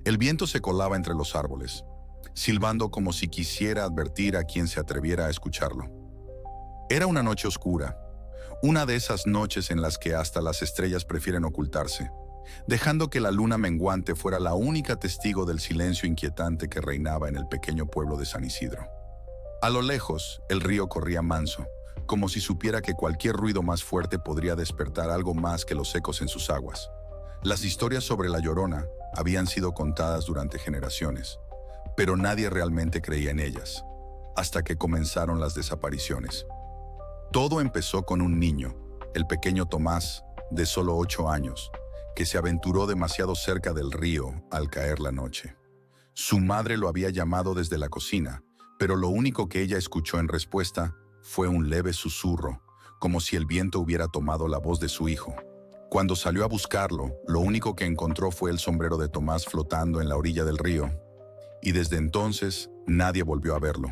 El viento se colaba entre los árboles, silbando como si quisiera advertir a quien se atreviera a escucharlo. Era una noche oscura, una de esas noches en las que hasta las estrellas prefieren ocultarse, dejando que la luna menguante fuera la única testigo del silencio inquietante que reinaba en el pequeño pueblo de San Isidro. A lo lejos, el río corría manso, como si supiera que cualquier ruido más fuerte podría despertar algo más que los ecos en sus aguas. Las historias sobre La Llorona habían sido contadas durante generaciones, pero nadie realmente creía en ellas, hasta que comenzaron las desapariciones. Todo empezó con un niño, el pequeño Tomás, de solo 8 años, que se aventuró demasiado cerca del río al caer la noche. Su madre lo había llamado desde la cocina, pero lo único que ella escuchó en respuesta fue un leve susurro, como si el viento hubiera tomado la voz de su hijo. Cuando salió a buscarlo, lo único que encontró fue el sombrero de Tomás flotando en la orilla del río, y desde entonces nadie volvió a verlo.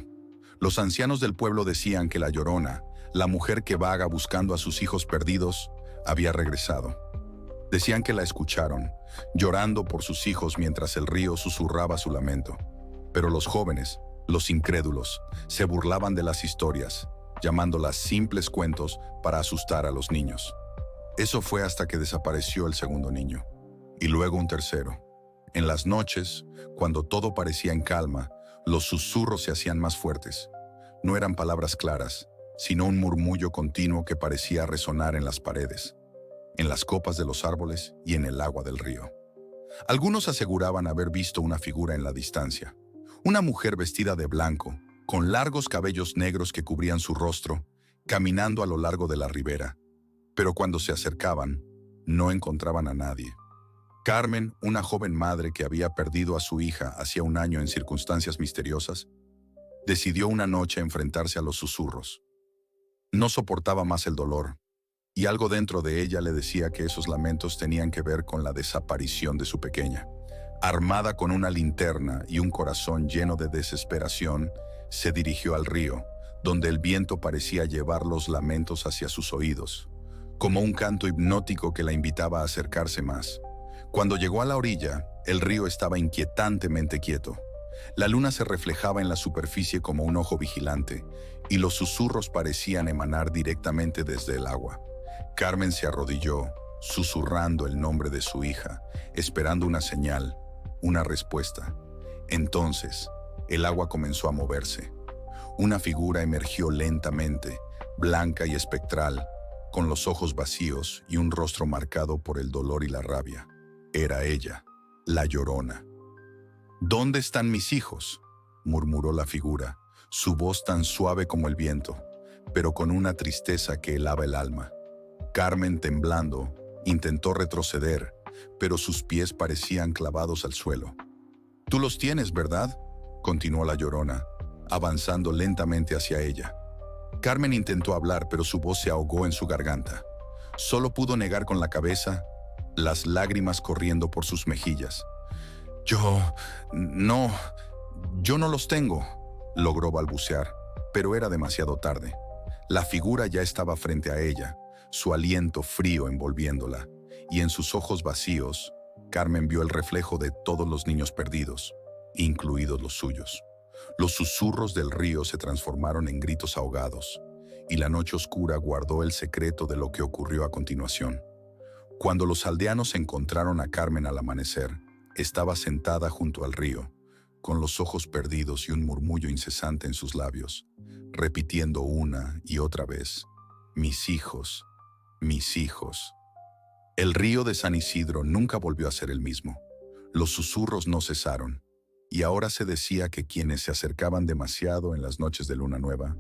Los ancianos del pueblo decían que la Llorona, la mujer que vaga buscando a sus hijos perdidos, había regresado. Decían que la escucharon, llorando por sus hijos mientras el río susurraba su lamento. Pero los jóvenes, los incrédulos, se burlaban de las historias, llamándolas simples cuentos para asustar a los niños. Eso fue hasta que desapareció el segundo niño, y luego un tercero. En las noches, cuando todo parecía en calma, los susurros se hacían más fuertes. No eran palabras claras, sino un murmullo continuo que parecía resonar en las paredes, en las copas de los árboles y en el agua del río. Algunos aseguraban haber visto una figura en la distancia, una mujer vestida de blanco, con largos cabellos negros que cubrían su rostro, caminando a lo largo de la ribera. Pero cuando se acercaban, no encontraban a nadie. Carmen, una joven madre que había perdido a su hija hacía un año en circunstancias misteriosas, decidió una noche enfrentarse a los susurros. No soportaba más el dolor, y algo dentro de ella le decía que esos lamentos tenían que ver con la desaparición de su pequeña. Armada con una linterna y un corazón lleno de desesperación, se dirigió al río, donde el viento parecía llevar los lamentos hacia sus oídos, como un canto hipnótico que la invitaba a acercarse más. Cuando llegó a la orilla, el río estaba inquietantemente quieto. La luna se reflejaba en la superficie como un ojo vigilante, y los susurros parecían emanar directamente desde el agua. Carmen se arrodilló, susurrando el nombre de su hija, esperando una señal, una respuesta. Entonces, el agua comenzó a moverse. Una figura emergió lentamente, blanca y espectral, con los ojos vacíos y un rostro marcado por el dolor y la rabia. Era ella, la Llorona. «¿Dónde están mis hijos?», murmuró la figura, su voz tan suave como el viento, pero con una tristeza que helaba el alma. Carmen, temblando, intentó retroceder, pero sus pies parecían clavados al suelo. «Tú los tienes, ¿verdad?», continuó la Llorona, avanzando lentamente hacia ella. Carmen intentó hablar, pero su voz se ahogó en su garganta. Solo pudo negar con la cabeza, las lágrimas corriendo por sus mejillas. Yo no los tengo», logró balbucear, pero era demasiado tarde. La figura ya estaba frente a ella, su aliento frío envolviéndola, y en sus ojos vacíos, Carmen vio el reflejo de todos los niños perdidos, incluidos los suyos. Los susurros del río se transformaron en gritos ahogados, y la noche oscura guardó el secreto de lo que ocurrió a continuación. Cuando los aldeanos encontraron a Carmen al amanecer, estaba sentada junto al río, con los ojos perdidos y un murmullo incesante en sus labios, repitiendo una y otra vez: «Mis hijos, mis hijos». El río de San Isidro nunca volvió a ser el mismo. Los susurros no cesaron, y ahora se decía que quienes se acercaban demasiado en las noches de luna nueva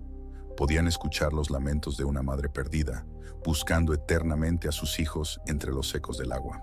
podían escuchar los lamentos de una madre perdida, buscando eternamente a sus hijos entre los ecos del agua.